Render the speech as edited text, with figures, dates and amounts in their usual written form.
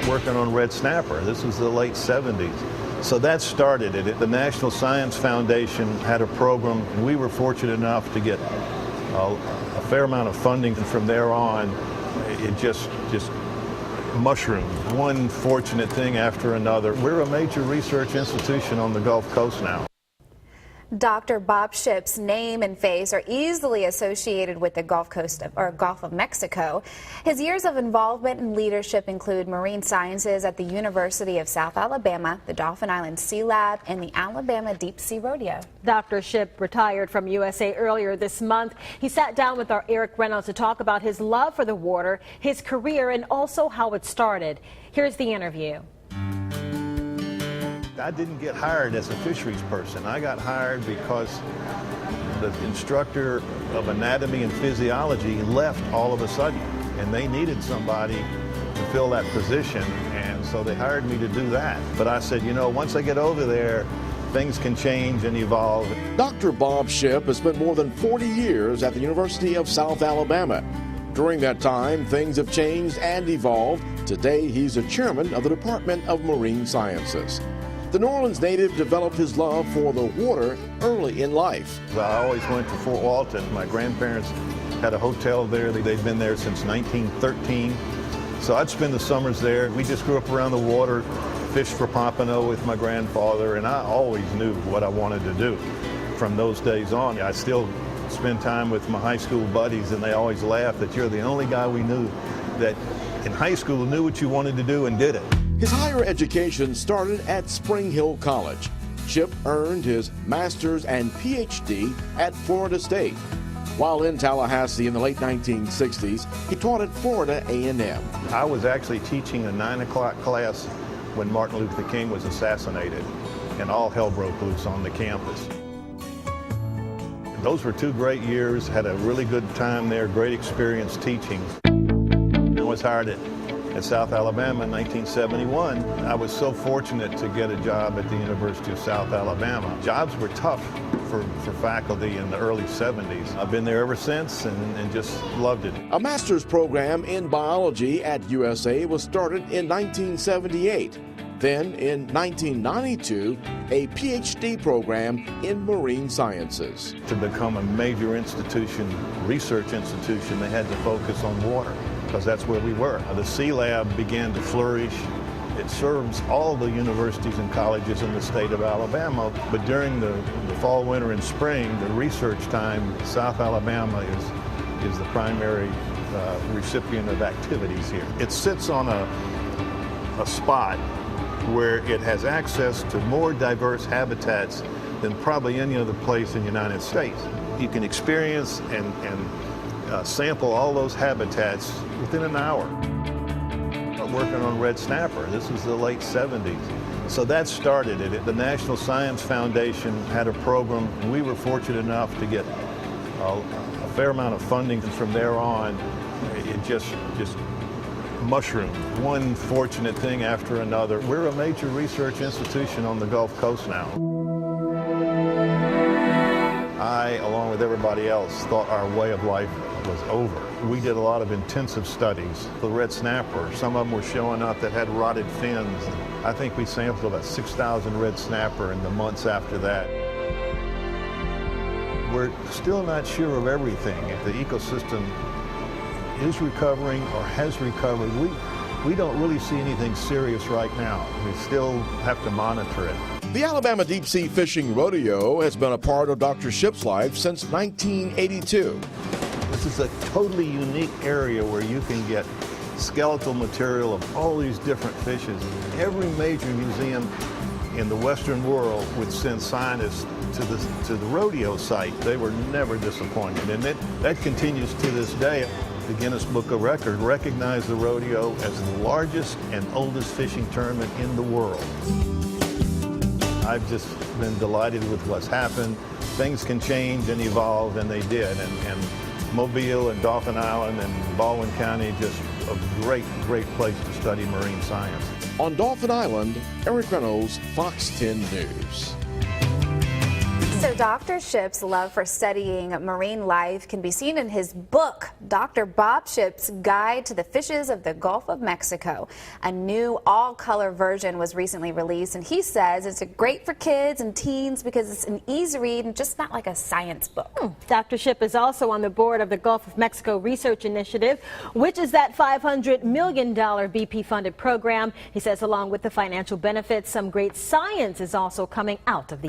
working on red snapper. This was the late 70s. So that started it. The National Science Foundation had a program, and we were fortunate enough to get a fair amount of funding. And from there on, it just mushroomed. One fortunate thing after another. We're a major research institution on the Gulf Coast now. Dr. Bob Shipp's name and face are easily associated with the Gulf of Mexico. His years of involvement and leadership include marine sciences at the University of South Alabama, the Dauphin Island Sea Lab, and the Alabama Deep Sea Rodeo. Dr. Shipp retired from USA earlier this month. He sat down with our Eric Reynolds to talk about his love for the water, his career, and also how it started. Here's the interview. I didn't get hired as a fisheries person. I got hired because the instructor of anatomy and physiology left all of a sudden, and they needed somebody to fill that position, and so they hired me to do that. But I said, you know, once I get over there, things can change and evolve. Dr. Bob Shipp has spent more than 40 years at the University of South Alabama. During that time, things have changed and evolved. Today, he's a chairman of the Department of Marine Sciences. The New Orleans native developed his love for the water early in life. I always went to Fort Walton. My grandparents had a hotel there. They'd been there since 1913. So I'd spend the summers there. We just grew up around the water, fished for pompano with my grandfather, and I always knew what I wanted to do. From those days on, I still spend time with my high school buddies, and they always laugh that you're the only guy we knew that in high school knew what you wanted to do and did it. His higher education started at Spring Hill College. Shipp earned his master's and PhD at Florida State. While in Tallahassee in the late 1960s, he taught at Florida A&M. I was actually teaching a 9 o'clock class when Martin Luther King was assassinated, and all hell broke loose on the campus. Those were 2 great years, had a really good time there, great experience teaching. I was hired at South Alabama in 1971. I was so fortunate to get a job at the University of South Alabama. Jobs were tough for faculty in the early 70s. I've been there ever since and just loved it. A master's program in biology at USA was started in 1978. Then in 1992, a PhD program in marine sciences. To become a major institution, research institution, they had to focus on water, because that's where we were. The Sea Lab began to flourish. It serves all the universities and colleges in the state of Alabama, but during the fall, winter, and spring, the research time, South Alabama is the primary recipient of activities here. It sits on a spot where it has access to more diverse habitats than probably any other place in the United States. You can experience and sample all those habitats within an hour. I'm working on red snapper. This was the late 70s. So that started it. The National Science Foundation had a program, and we were fortunate enough to get a fair amount of funding. And from there on, it just mushroomed. One fortunate thing after another. We're a major research institution on the Gulf Coast now. I, along with everybody else, thought our way of life was over. We did a lot of intensive studies. The red snapper, some of them were showing up that had rotted fins. I think we sampled about 6,000 red snapper in the months after that. We're still not sure of everything. If the ecosystem is recovering or has recovered, we don't really see anything serious right now. We still have to monitor it. The Alabama Deep Sea Fishing Rodeo has been a part of Dr. Shipp's life since 1982. This is a totally unique area where you can get skeletal material of all these different fishes. Every major museum in the Western world would send scientists to the rodeo site. They were never disappointed, and that continues to this day. The Guinness Book of Records recognized the rodeo as the largest and oldest fishing tournament in the world. I've just been delighted with what's happened. Things can change and evolve, and they did. And Mobile and Dauphin Island and Baldwin County, just a great, great place to study marine science. On Dauphin Island, Eric Reynolds, Fox 10 News. So Dr. Shipp's love for studying marine life can be seen in his book, Dr. Bob Shipp's Guide to the Fishes of the Gulf of Mexico. A new all-color version was recently released, and he says it's great for kids and teens because it's an easy read and just not like a science book. Dr. Shipp is also on the board of the Gulf of Mexico Research Initiative, which is that $500 million BP-funded program. He says along with the financial benefits, some great science is also coming out of the